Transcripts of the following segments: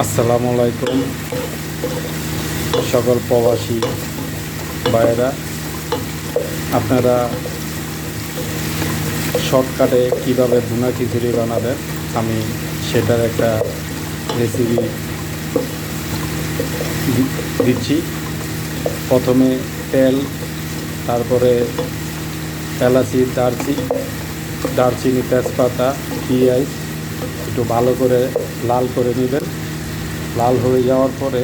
আসসালামু আলাইকুম সকল প্রবাসী ভাইয়েরা, আপনারা শর্টকাটে কিভাবে ভুনা খিচুড়ি বানাবেন আমি সেটার একটা রেসিপি দিচ্ছি। প্রথমে তেল, তারপরে এলাচি, দারচিনি, তেজপাতা, পেঁয়াজ একটু ভালো করে লাল করে নেবেন। লাল হয়ে যাওয়ার পরে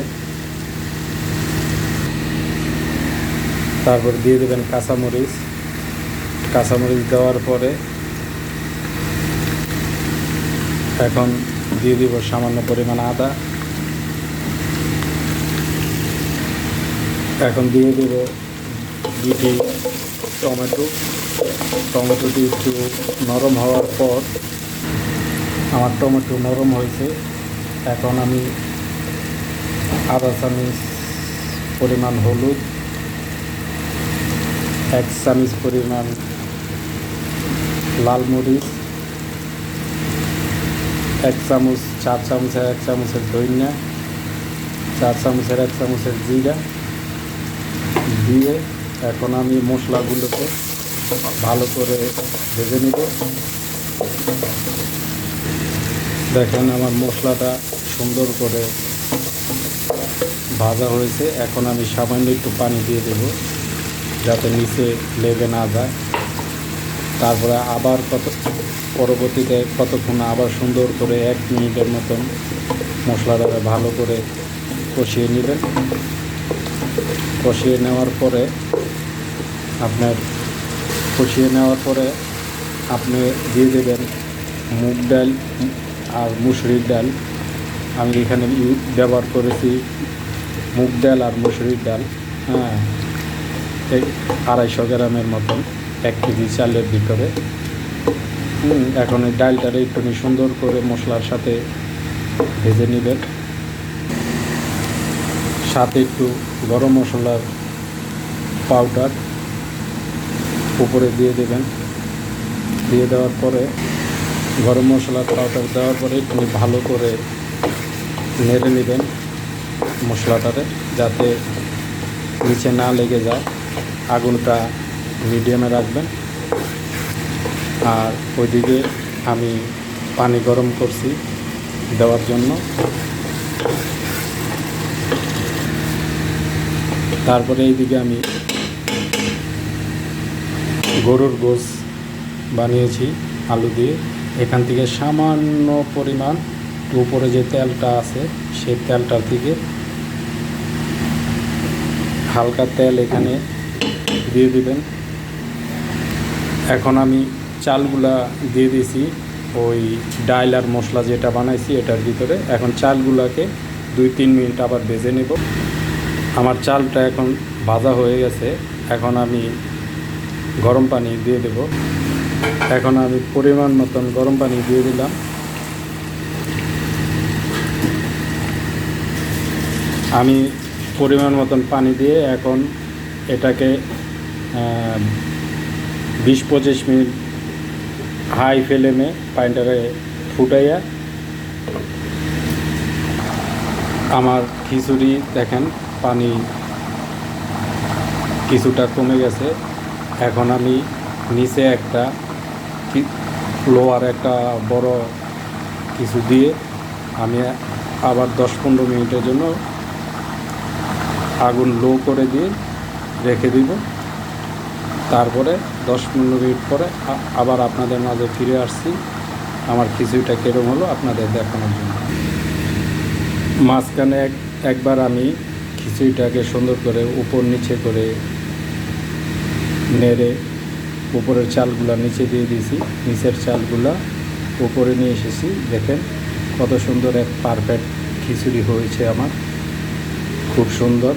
তারপর দিয়ে দেবেন কাঁচামরিচ দেওয়ার পরে এখন দিয়ে দিব সামান্য পরিমাণ আদা। এখন দিয়ে দেব দুটি টমেটোটি একটু নরম হওয়ার পর, আমার টমেটো নরম হয়েছে, এখন আমি আধা চামচ পরিমাণ হলুদ, 1 চামচ পরিমাণ লাল মরিচ, 1 চামচ, 4 চামচের 1 চামচের ধনিয়া, 4 চামচের 1 চামচের জিরা দিয়ে এখন আমি মশলাগুলোকে ভালো করে ভেজে নেব। দেখেন আমার মশলাটা সুন্দর করে ভাজা হয়েছে। এখন আমি সামান্য একটু পানি দিয়ে দেব যাতে নিচে লেগে না যায়। তারপরে আবার পরবর্তীতে কতক্ষণ আবার সুন্দর করে 1 মিনিটের মতন মশলাটা ভালো করে কষিয়ে নেবেন। কষিয়ে নেওয়ার পরে আপনি দিয়ে দেবেন মুগ ডাল আর মুসুরির ডাল। আমি এখানে ব্যবহার করেছি মুগ ডাল আর মুসুরির ডাল, 250 গ্রামের মতন 1 কেজি চালের ভিতরে। এখন এই ডালটারে একটু সুন্দর করে মশলার সাথে ভেজে নেবেন। সাথে একটু গরম মশলার পাউডার উপরে দিয়ে দেবেন। দিয়ে দেওয়ার পরে গরম মশলার পাউডার দেওয়ার পরে একটু ভালো করে নেড়ে নেবেন মশলাটারে, যাতে নিচে না লেগে যায়। আগুনটা মিডিয়ামে রাখবেন। আর ওইদিকে আমি পানি গরম করছি দেওয়ার জন্য। তারপরে এইদিকে আমি গরুর গোশ বানিয়েছি আলু দিয়ে। এখান থেকে সামান্য পরিমাণ উপরে যে তেলটা আছে সেই তেলটার থেকে হালকা তেল এখানে দিয়ে দিবেন। এখন আমি চালগুলা দিয়ে দিয়েছি ওই ডাল আর মশলা যেটা বানাইছি এটার ভিতরে। এখন চালগুলাকে 2-3 মিনিট আবার ভেজে নেব। আমার চালটা এখন ভাজা হয়ে গেছে। এখন আমি গরম পানি দিয়ে দেব। এখন আমি পরিমাণ মতন গরম পানি দিয়ে দিলাম। আমি পরিমাণ মতন পানি দিয়ে এখন এটাকে 20-25 মিনিট হাই ফ্লেমে পানিটাকে ফুটাইয়া আমার খিচুড়ি দেখেন পানি কিছুটা কমে গেছে। এখন আমি নিচে একটা লোয়ার একটা বড় কিছু দিয়ে আমি আবার 10-15 মিনিটের জন্য আগুন লো করে দিয়ে রেখে দিব। তারপরে 10-15 মিনিট পরে আবার আপনাদের মাঝে ফিরে আসছি আমার খিচুড়িটা কীরকম হলো আপনাদের দেখানোর জন্য। মাঝখানে একবার আমি খিচুড়িটাকে সুন্দর করে উপর নিচে করে নেড়ে উপরের চালগুলা নিচে দিয়ে দিয়েছি, নিচের চালগুলা উপরে নিয়ে এসেছি। দেখেন কত সুন্দর এক পারফেক্ট খিচুড়ি হয়েছে আমার, খুব সুন্দর।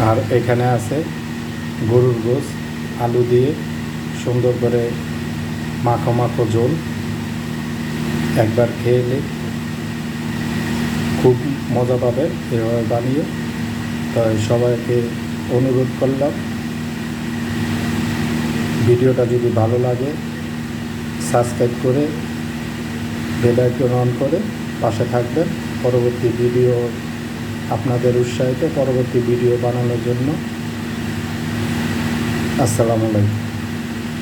আর এখানে আছে গরুর গোশ আলু দিয়ে সুন্দর করে মাখো মাখো ঝোল। একবার খেলে খুব মজা পাবে এভাবে বানিয়ে। তাই সবাইকে অনুরোধ করলাম, ভিডিওটা যদি ভালো লাগে সাবস্ক্রাইব করে বেল আইকন অন করে পাশে থাকবেন পরবর্তী ভিডিও আপনাদের উৎসাহিত পরবর্তী ভিডিও বানানোর জন্য। আসসালামু আলাইকুম।